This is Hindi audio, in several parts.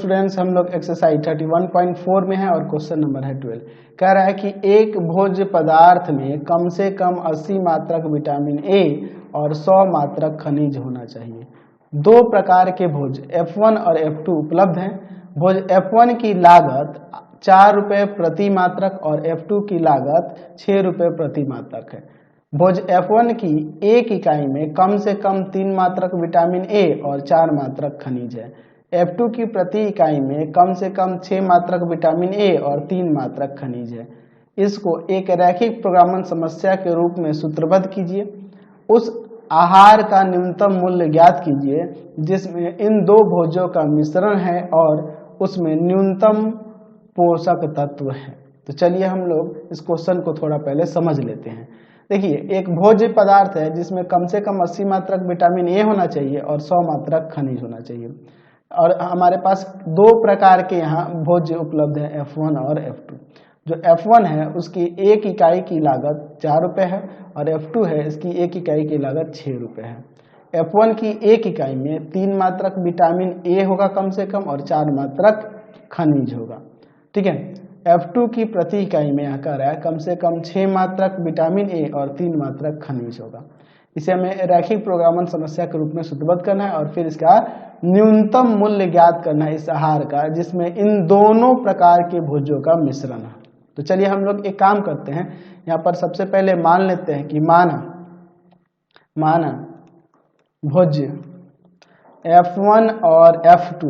स्टूडेंट्स हम लोग एक्सरसाइज 31.4 में है और क्वेश्चन नंबर है 12। कह रहा है कि एक भोज्य पदार्थ में कम से कम 80 मात्रक विटामिन ए और 100 मात्रक खनिज होना चाहिए। दो प्रकार के भोज्य F1 और F2 उपलब्ध हैं। भोज्य F1 की लागत 4 रुपये प्रति मात्रक और F2 की लागत 6 रुपये प्रति मात्रक है। भोज्य F1 की एक इकाई में कम से कम 3 मात्रक विटामिन ए और 4 मात्रक खनिज है। F2 की प्रति इकाई में कम से कम 6 मात्रक विटामिन ए और 3 मात्रक खनिज है। इसको एक रैखिक प्रोग्रामन समस्या के रूप में सूत्रबद्ध कीजिए। उस आहार का न्यूनतम मूल्य ज्ञात कीजिए जिसमें इन दो भोज्यों का मिश्रण है और उसमें न्यूनतम पोषक तत्व है। तो चलिए हम लोग इस क्वेश्चन को थोड़ा पहले समझ लेते हैं। देखिए, एक भोज्य पदार्थ है जिसमें कम से कम 80 मात्रक विटामिन ए होना चाहिए और 100 मात्रक खनिज होना चाहिए। और हमारे पास दो प्रकार के यहाँ भोज्य उपलब्ध है, F1 और F2। जो F1 है उसकी एक इकाई की लागत 4 रुपये है और F2 है इसकी एक इकाई की लागत 6 रुपये है। F1 की एक इकाई में 3 मात्रक विटामिन ए होगा कम से कम और 4 मात्रक खनिज होगा। ठीक है। F2 की प्रति इकाई में यहाँ कह रहा है कम से कम 6 मात्रक विटामिन ए और 3 मात्रक खनिज होगा। इसे हमें रैखिक प्रोग्रामन समस्या के रूप में सूत्रबद्ध करना है और फिर इसका न्यूनतम मूल्य ज्ञात करना है इस आहार का जिसमें इन दोनों प्रकार के भोज्यों का मिश्रण है। तो चलिए हम लोग एक काम करते हैं, यहाँ पर सबसे पहले मान लेते हैं कि माना भोज्य F1 और F2,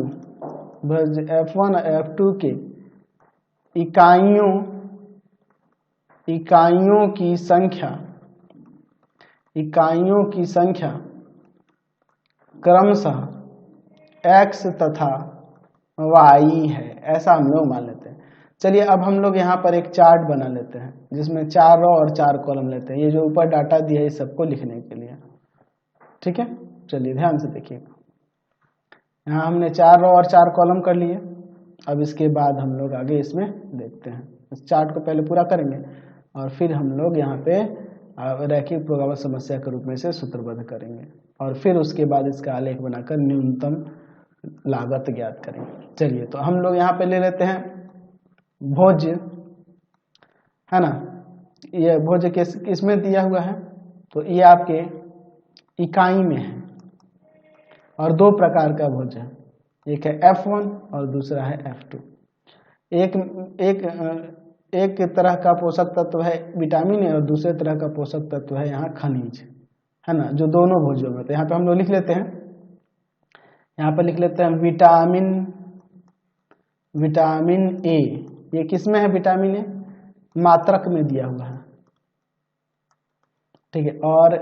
भोज्य F1 और F2 के इकाइयों की संख्या क्रमशः x तथा y है, ऐसा हम लोग मान लेते हैं। चलिए अब हम लोग यहाँ पर एक चार्ट बना लेते हैं जिसमें 4 रो और 4 कॉलम लेते हैं। ये जो ऊपर डाटा दिया है इस सबको लिखने के लिए। ठीक है, चलिए ध्यान से देखिए। यहाँ हमने 4 रो और 4 कॉलम कर लिए। अब इसके बाद हम लोग आगे इसमें देखते हैं। इस चार्ट को पहले पूरा करेंगे और फिर हम लोग यहाँ पे रैखिक प्रोग्रामन समस्या के रूप में इसे सूत्रबद्ध करेंगे और फिर उसके बाद इसका आलेख बनाकर न्यूनतम लागत ज्ञात करेंगे। चलिए तो हम लोग यहाँ पे ले लेते हैं भोज्य, है ना। ये भोज्य किसमें दिया हुआ है, तो ये आपके इकाई में है और दो प्रकार का भोज्य है, एक है F1 और दूसरा है F2। एक तरह का पोषक तत्व है विटामिन ए और दूसरे तरह का पोषक तत्व है यहाँ खनिज, है ना, जो दोनों भोज्यों में। तो यहाँ पे हम लोग लिख लेते हैं, यहाँ पर लिख लेते हैं विटामिन ए। ये किस में है विटामिन ए, मात्रक में दिया हुआ है। ठीक है, और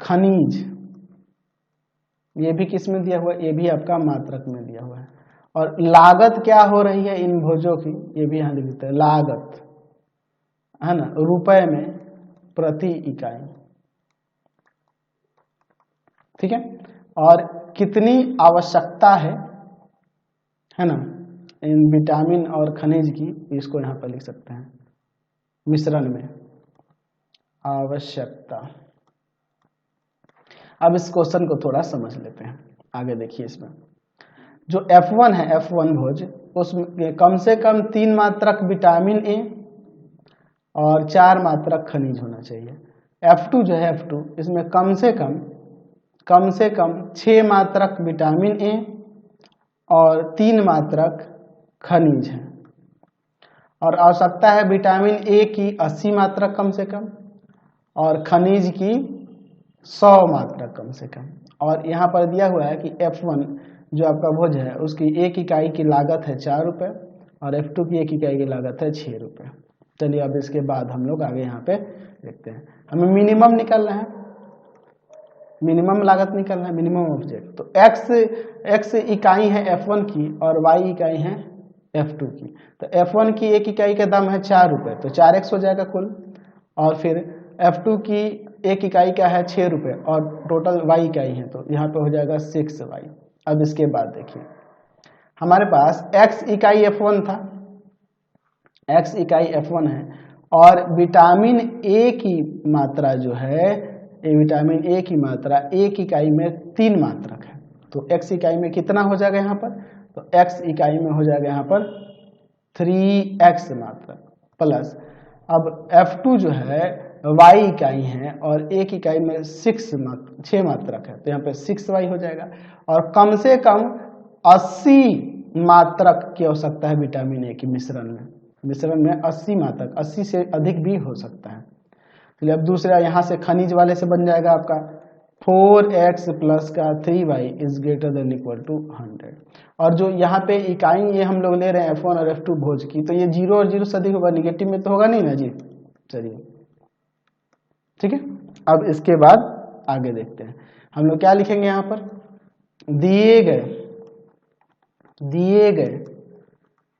खनिज ये भी किस में दिया हुआ है, ये भी आपका मात्रक में दिया हुआ है। और लागत क्या हो रही है इन भोजों की, ये भी यहाँ लिख देते हैं, लागत, है ना, रुपए में प्रति इकाई। ठीक है, और कितनी आवश्यकता है ना, इन विटामिन और खनिज की, इसको यहाँ पर लिख सकते हैं मिश्रण में आवश्यकता। अब इस क्वेश्चन को थोड़ा समझ लेते हैं। आगे देखिए, इसमें जो F1 है, F1 भोज्य, उसमें कम से कम 3 मात्रक विटामिन ए और 4 मात्रक खनिज होना चाहिए। F2 जो है, F2 इसमें कम से कम 6 मात्रक विटामिन ए और 3 मात्रक खनिज है। और आवश्यकता है विटामिन ए की 80 मात्रक कम से कम और खनिज की 100 मात्रक कम से कम। और यहाँ पर दिया हुआ है कि F1 जो आपका भोज्य है उसकी एक इकाई की लागत है 4 रुपये और F2 की एक इकाई की लागत है 6 रुपये। चलिए अब इसके बाद हम लोग आगे यहाँ पे देखते हैं। हमें मिनिमम निकालना है, मिनिमम लागत निकालना है, मिनिमम ऑब्जेक्ट। तो x इकाई है F1 की और y इकाई है F2 की। तो F1 की एक इकाई का दाम है 4 रुपये, तो 4x हो जाएगा कुल। और फिर F2 की एक इकाई का है 6 रुपये और टोटल y इकाई है, तो यहाँ पे हो जाएगा 6y। अब इसके बाद देखिए, हमारे पास x इकाई F1 था, x इकाई F1 है और विटामिन ए की मात्रा जो है, विटामिन ए की मात्रा एक इकाई में 3 मात्रक है। तो x इकाई में कितना हो जाएगा यहाँ पर, तो x इकाई में हो जाएगा यहाँ पर 3x मात्रक प्लस, अब F2 जो है y इकाई है और एक इकाई में 6 मात्रक है, तो यहाँ पे 6y हो जाएगा। और कम से कम 80 मात्रक की आवश्यकता है विटामिन ए की मिश्रण में 80 मात्रक, 80 से अधिक भी हो सकता है। चलिए अब दूसरा यहाँ से खनिज वाले से बन जाएगा आपका 4x प्लस का 3y is greater than equal to 100। और जो यहाँ पे इकाई ये हम लोग ले रहे हैं F1 और F2 भोज की, तो ये 0 और 0 से अधिक होगा, निगेटिव में तो होगा नहीं ना जी। चलिए ठीक है, अब इसके बाद आगे देखते हैं हम लोग क्या लिखेंगे। यहाँ पर दिए गए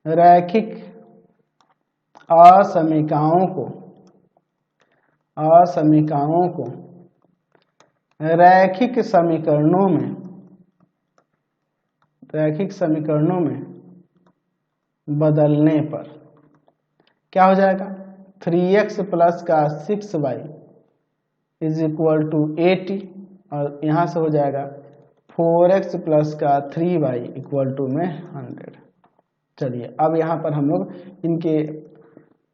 रैखिक असमीकाओं को रैखिक समीकरणों में बदलने पर क्या हो जाएगा, 3x प्लस का 6y इज इक्वल टू 80 और यहाँ से हो जाएगा 4x प्लस का 3y इक्वल टू में 100। चलिए अब यहाँ पर हम लोग इनके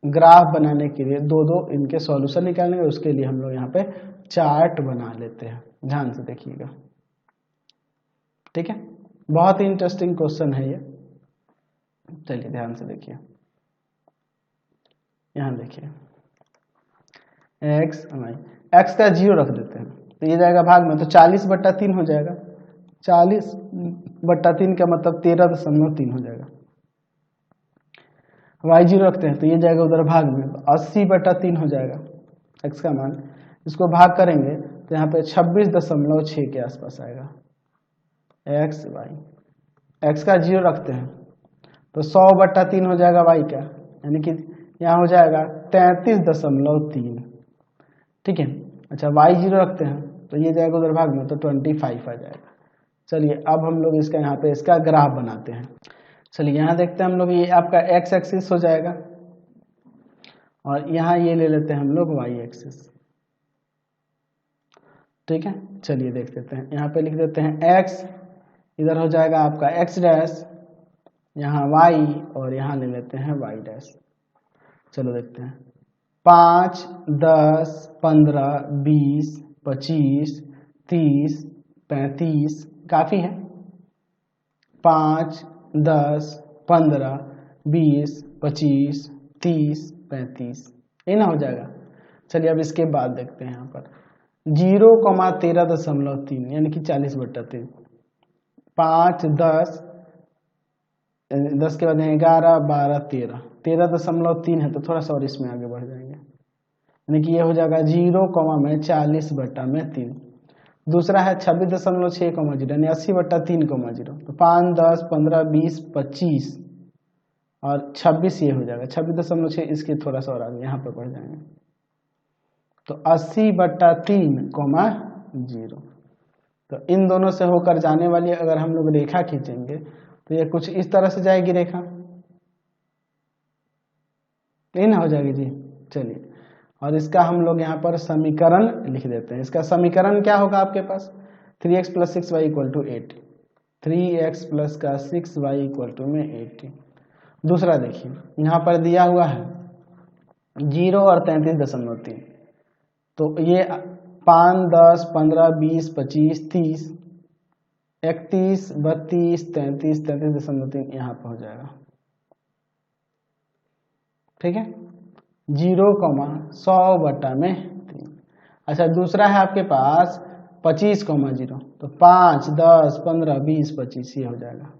ग्राफ बनाने के लिए दो इनके सॉल्यूशन निकालेंगे, उसके लिए हम लोग यहाँ पे चार्ट बना लेते हैं। ध्यान से देखिएगा, ठीक है, बहुत ही इंटरेस्टिंग क्वेश्चन है ये। चलिए ध्यान से देखिए, यहाँ देखिए x का 0 रख देते हैं तो ये जाएगा भाग में, तो 40/3 हो जाएगा। 40/3 का मतलब 13.3 हो जाएगा। y0 रखते हैं तो ये जाएगा उधर भाग में, तो 80/3 हो जाएगा x का मान। इसको भाग करेंगे तो यहाँ पे 26.6 के आसपास आएगा x का 0 रखते हैं तो 100/3 हो जाएगा y का, यानी कि यहाँ हो जाएगा 33.3। ठीक है, अच्छा y0 रखते हैं तो ये जाएगा उधर भाग में, तो 25 आ जाएगा। चलिए अब हम लोग इसका यहाँ पे इसका ग्राफ बनाते हैं। चलिए यहाँ देखते हैं हम लोग, ये आपका x एक्सिस हो जाएगा और यहाँ ये ले लेते हैं हम लोग y एक्सिस। ठीक है, चलिए देख लेते हैं, यहाँ पे लिख देते हैं x, इधर हो जाएगा आपका x डैश, यहाँ y और यहाँ ले लेते हैं y डैश। चलो देखते हैं, 5, 10, 15, 20, 25, 30, 35 काफी है। 5, 10, 15, 20, 25, 30, 35 ये ना हो जाएगा। चलिए अब इसके बाद देखते हैं, यहाँ पर 0,13.3 यानी कि 40/3। 5, 10 के बाद 11, 12, 13.3 है, तो थोड़ा सा और इसमें आगे बढ़ जाएंगे, यानी कि ये हो जाएगा 0,40/3। दूसरा है 26.6, यानी 80/3,0। तो 5, 10, 15, 20, 25 और 26 ये हो जाएगा 26.6, इसके थोड़ा सा और आगे यहाँ पर बढ़ जाएंगे, तो 80/3,0। तो इन दोनों से होकर जाने वाली अगर हम लोग रेखा खींचेंगे तो ये कुछ इस तरह से जाएगी रेखा, ये ना हो जाएगी जी। चलिए और इसका हम लोग यहाँ पर समीकरण लिख देते हैं। इसका समीकरण क्या होगा आपके पास, 3x plus 6y equal to 80। 3x plus का 6y इक्वल टू में 80। दूसरा देखिए, यहाँ पर दिया हुआ है 0 और 33.3, तो ये 5, 10, 15, 20, 25, 30, 31, 32, 33, 33.3 यहाँ पर हो जाएगा। ठीक है, 0,100/3। अच्छा दूसरा है आपके पास 25,0, तो 5, 10, 15, 20, 25 ये हो जाएगा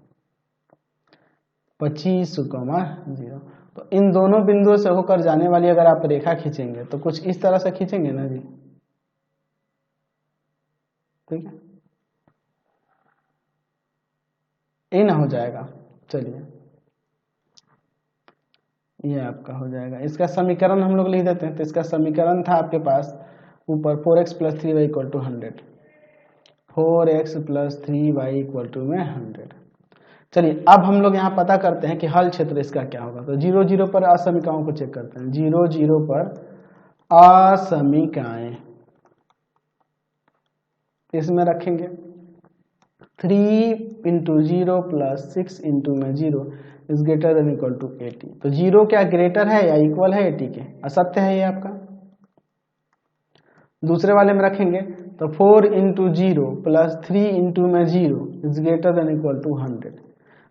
25,0। तो इन दोनों बिंदुओं से होकर जाने वाली अगर आप रेखा खींचेंगे तो कुछ इस तरह से खींचेंगे ना जी। ठीक है, ये ना हो जाएगा। चलिए ये आपका हो जाएगा, इसका समीकरण हम लोग लिख देते हैं। तो इसका समीकरण था आपके पास ऊपर 4x plus 3y equal to 100, 4x plus 3y equal to में 100। चलिए अब हम लोग यहाँ पता करते हैं कि हल क्षेत्र इसका क्या होगा। तो 0, 0 पर असमीकाओं को चेक करते हैं। 0, 0 पर असमीकाएं इसमें रखेंगे 3 × 0 + 6 × 0 is greater than equal to 80। तो 0 क्या ग्रेटर है या इक्वल है 80 के? असत्य है ये आपका। दूसरे वाले में रखेंगे तो 4 × 0 + 3 × 0 is greater than equal to 100।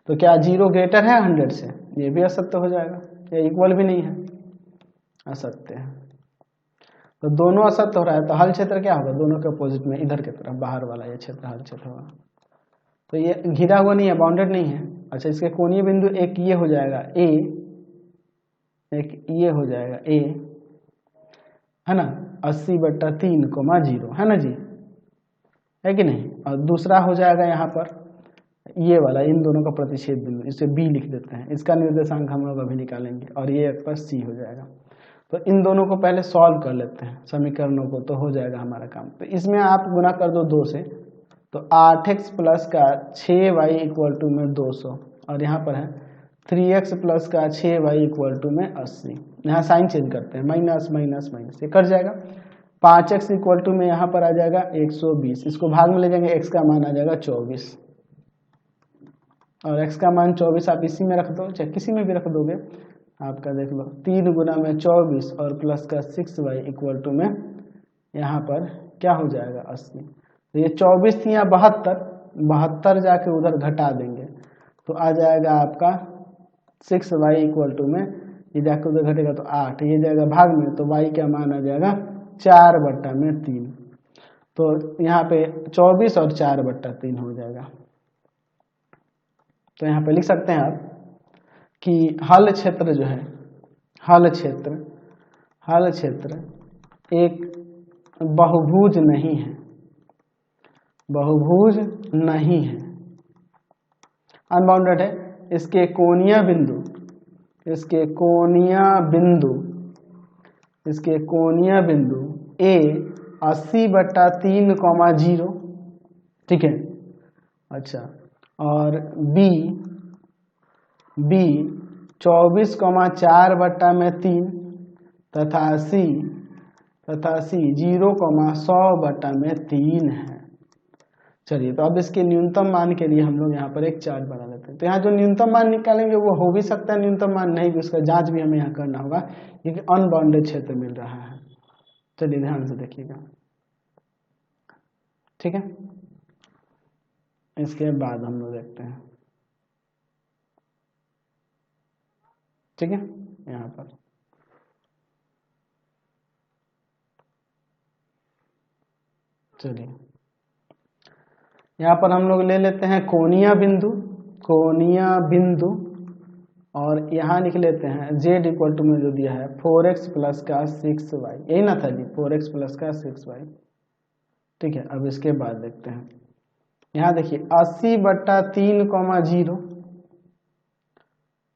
तो क्या 0 ग्रेटर है 100 से? ये भी असत्य हो जाएगा, या इक्वल भी नहीं है, असत्य है। तो दोनों असत्य हो रहा है, तो हल क्षेत्र क्या होगा? दोनों के अपोजिट में इधर की तरफ बाहर वाला ये क्षेत्र हल क्षेत्र होगा। तो ये घिरा हुआ नहीं है, बाउंडेड नहीं है। अच्छा, इसके कोणीय बिंदु एक ये हो जाएगा ए, एक ये हो जाएगा ए, है ना, 80/3, 0 है ना जी, है कि नहीं? और दूसरा हो जाएगा यहाँ पर ये वाला, इन दोनों का प्रतिच्छेद बिंदु, इसे बी लिख देते हैं। इसका निर्देशांक हम लोग अभी निकालेंगे और ये आपका सी हो जाएगा। तो इन दोनों को पहले सॉल्व कर लेते हैं समीकरणों को, तो हो जाएगा हमारा काम। तो इसमें आप गुना कर दो 2 से, तो 8x प्लस का 6y इक्वल टू में 200, और यहाँ पर है 3x प्लस का 6y इक्वल टू में 80। यहाँ साइन चेंज करते हैं, माइनस माइनस माइनस, ये कट जाएगा। 5x इक्वल टू में यहाँ पर आ जाएगा 120, इसको भाग में ले जाएंगे, x का मान आ जाएगा 24, और x का मान 24 आप इसी में रख दो, चाहे किसी में भी रख दोगे आपका, देख लो 3 गुना में 24 और प्लस का 6y इक्वल टू में यहाँ पर क्या हो जाएगा 80। तो ये 24 थी यहाँ 72 जाके उधर घटा देंगे तो आ जाएगा आपका 6y इक्वल टू में, ये जाके उधर घटेगा तो 8, ये जाएगा भाग में, तो y का मान आ जाएगा 4/3। तो यहाँ पे 24 और 4/3 हो जाएगा। तो यहाँ पे लिख सकते हैं आप कि हल क्षेत्र जो है, हल क्षेत्र एक बहुभुज नहीं है, बहुभुज नहीं है, अनबाउंडेड है। इसके कोणीय बिंदु ए 80/3, 0, ठीक है। अच्छा, और बी 24,4/3 तथा सी 0,100/3 है। चलिए, तो अब इसके न्यूनतम मान के लिए हम लोग यहाँ पर एक चार्ट बना लेते हैं। तो यहाँ जो न्यूनतम मान निकालेंगे वो हो भी सकता है न्यूनतम मान, नहीं भी, उसका जांच भी हमें यहाँ करना होगा क्योंकि अनबाउंडेड क्षेत्र मिल रहा है। चलिए ध्यान से देखिएगा, ठीक है। इसके बाद हम लोग देखते हैं, ठीक है। यहाँ पर चलिए, यहाँ पर हम लोग ले लेते हैं कोणीय बिंदु, और यहाँ लिख लेते हैं z इक्वल टू में जो दिया है 4x प्लस का 6y, यही ना था जी, 4x प्लस का 6y, ठीक है। अब इसके बाद देखते हैं, यहाँ देखिए 80/3, 0,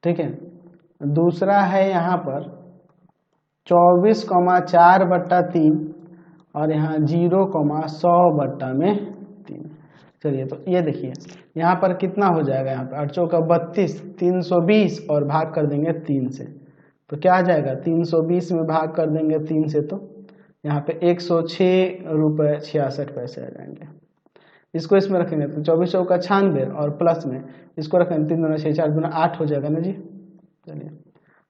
ठीक है। दूसरा है यहाँ पर 24,4/3 और यहाँ 0,100/3। चलिए, तो ये देखिए यहाँ पर कितना हो जाएगा, यहाँ पर 8 चौका 32, 320 और भाग कर देंगे 3 से, तो क्या आ जाएगा 320 में भाग कर देंगे 3 से, तो यहाँ पे 106.66 आ जाएंगे। इसको इसमें रखेंगे तो 24 चौका 96 और प्लस में इसको रखेंगे 3 दूना 6, 4 दूना 8 हो जाएगा ना जी। चलिए,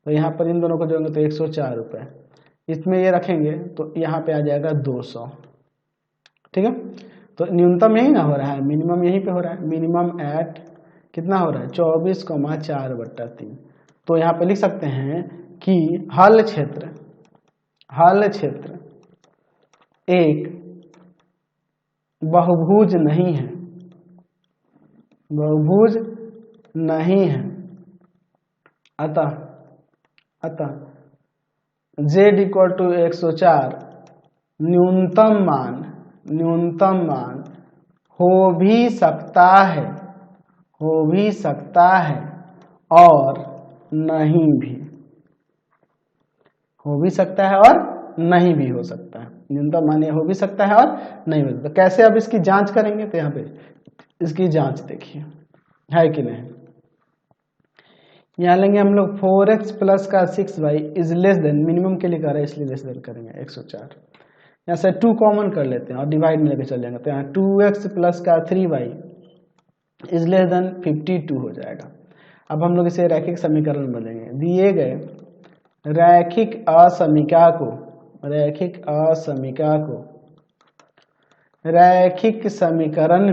तो यहाँ पर इन दोनों को जोड़ेंगे तो 104 रुपये, इसमें ये रखेंगे तो यहाँ पे आ जाएगा 200, ठीक है। तो न्यूनतम यही ना हो रहा है, मिनिमम यहीं पे हो रहा है, मिनिमम एट कितना हो रहा है 24,4/3। तो यहाँ पे लिख सकते हैं कि हल क्षेत्र एक बहुभुज नहीं है, अतः z इक्वल टू 104 न्यूनतम मान हो भी सकता है और नहीं भी हो सकता है। न्यूनतम मान ये हो भी सकता है और नहीं भी। तो कैसे अब इसकी जांच करेंगे, तो यहाँ पे इसकी जांच देखिए है कि नहीं। यहाँ लेंगे हम लोग 4x प्लस का 6y is less than, minimum के लिए कर रहे हैं इसलिए लेस देन करेंगे 104। यहाँ से 2 कॉमन कर लेते हैं और डिवाइड में लेके चल जाएंगे, तो यहाँ 2x प्लस का 3y इज लेस देन 52 हो जाएगा। अब हम लोग इसे रैखिक समीकरण बनेंगे। दिए गए रैखिक असमीका को रैखिक समीकरण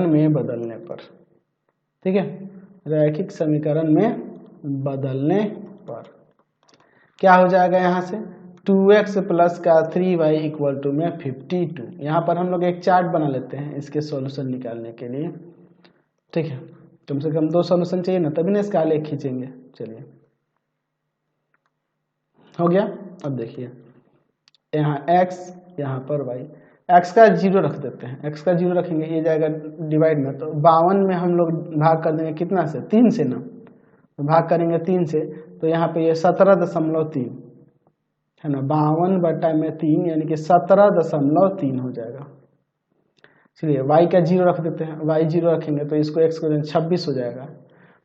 में बदलने पर, ठीक है, रैखिक समीकरण में बदलने पर क्या हो जाएगा, यहाँ से 2x प्लस का 3y इक्वल टू में 52। यहाँ पर हम लोग एक चार्ट बना लेते हैं इसके सॉल्यूशन निकालने के लिए, ठीक है। कम से कम 2 सॉल्यूशन चाहिए ना, तभी ना इसका आलेख खींचेंगे। चलिए हो गया। अब देखिए यहाँ x, यहाँ पर y, x का 0 रख देते हैं, x का 0 रखेंगे, ये जाएगा डिवाइड में, तो 52 में हम लोग भाग कर देंगे कितना से, 3 से ना, तो भाग करेंगे 3 से, तो यहाँ पे ये 17.3 है ना, 52/3 यानी कि 17.3 हो जाएगा। चलिए y का 0 रख देते हैं, y 0 रखेंगे तो इसको x को 26 हो जाएगा।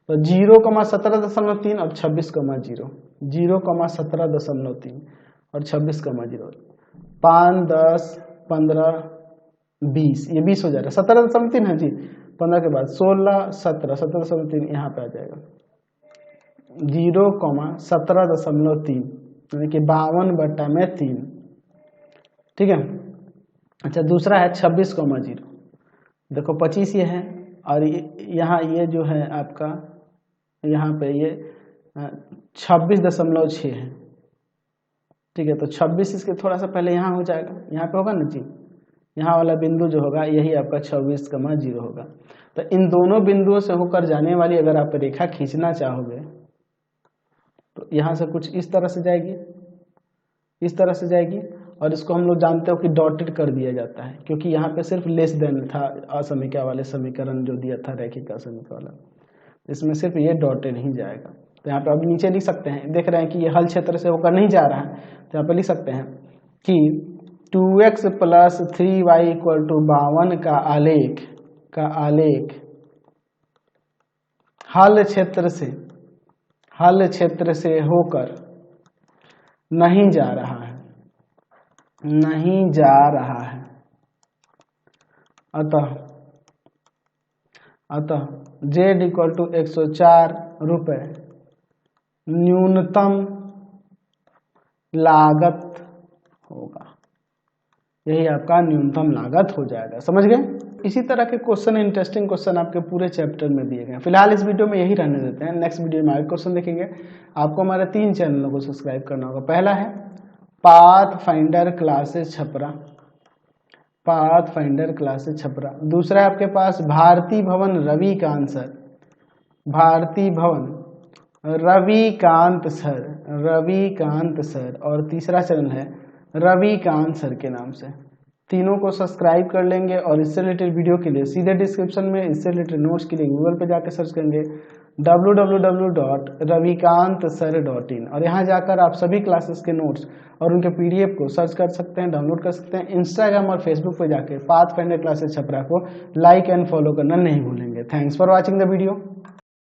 तो 0,17.3 और 26,0, 0,17.3 और 26,0, 5, 10, 15, 20, ये 20 हो जाएगा। 17.3 है जी, 15 के बाद 16, 17, 17.3 यहाँ पे आ जाएगा। 0,17.3 यानी कि 52/3, ठीक है। अच्छा दूसरा है 26,0, देखो 25 ये है, और यहाँ ये जो है आपका, यहाँ पे ये 26.6 है, ठीक है। तो 26 इसके थोड़ा सा पहले यहाँ हो जाएगा, यहाँ पे होगा ना जी, यहाँ वाला बिंदु जो होगा यही आपका 26,0 होगा। तो इन दोनों बिंदुओं से होकर जाने वाली अगर आप रेखा खींचना चाहोगे तो यहाँ से कुछ इस तरह से जाएगी, इस तरह से जाएगी, और इसको हम लोग जानते हो कि डॉटेड कर दिया जाता है, क्योंकि यहाँ पे सिर्फ लेस देन था असमीका वाले समीकरण जो दिया था रैखिक असमीका वाला, इसमें सिर्फ ये डॉटेड ही जाएगा। तो यहाँ पे अब नीचे लिख सकते हैं, देख रहे हैं कि ये हल क्षेत्र से होकर नहीं जा रहा है, तो यहाँ पे लिख सकते हैं कि 2x plus 3y equal to 52 का आलेख हल क्षेत्र से होकर नहीं जा रहा है, अतः z इक्वल टू 104 रुपये न्यूनतम लागत होगा। यही आपका न्यूनतम लागत हो जाएगा, समझ गए। इसी तरह के क्वेश्चन, इंटरेस्टिंग क्वेश्चन आपके पूरे चैप्टर में दिए गए। फिलहाल इस वीडियो में यही रहने देते हैं, नेक्स्ट वीडियो में आगे क्वेश्चन देखेंगे। आपको हमारे 3 चैनलों को सब्सक्राइब करना होगा। पहला है पाथफाइंडर क्लासेस छपरा, दूसरा है आपके पास भारती भवन रविकांत सर, और तीसरा चैनल है रविकांत सर के नाम से। तीनों को सब्सक्राइब कर लेंगे, और इससे रिलेटेड वीडियो के लिए सीधे डिस्क्रिप्शन में इससे रिलेटेड नोट्स के लिए गूगल पे जाकर सर्च करेंगे www.ravikantsir.in, और यहाँ जाकर आप सभी क्लासेस के नोट्स और उनके PDF को सर्च कर सकते हैं, डाउनलोड कर सकते हैं। इंस्टाग्राम और फेसबुक पे जाके पाथफाइंडर क्लासेस छपरा को लाइक एंड फॉलो करना नहीं भूलेंगे। Thanks for watching the video.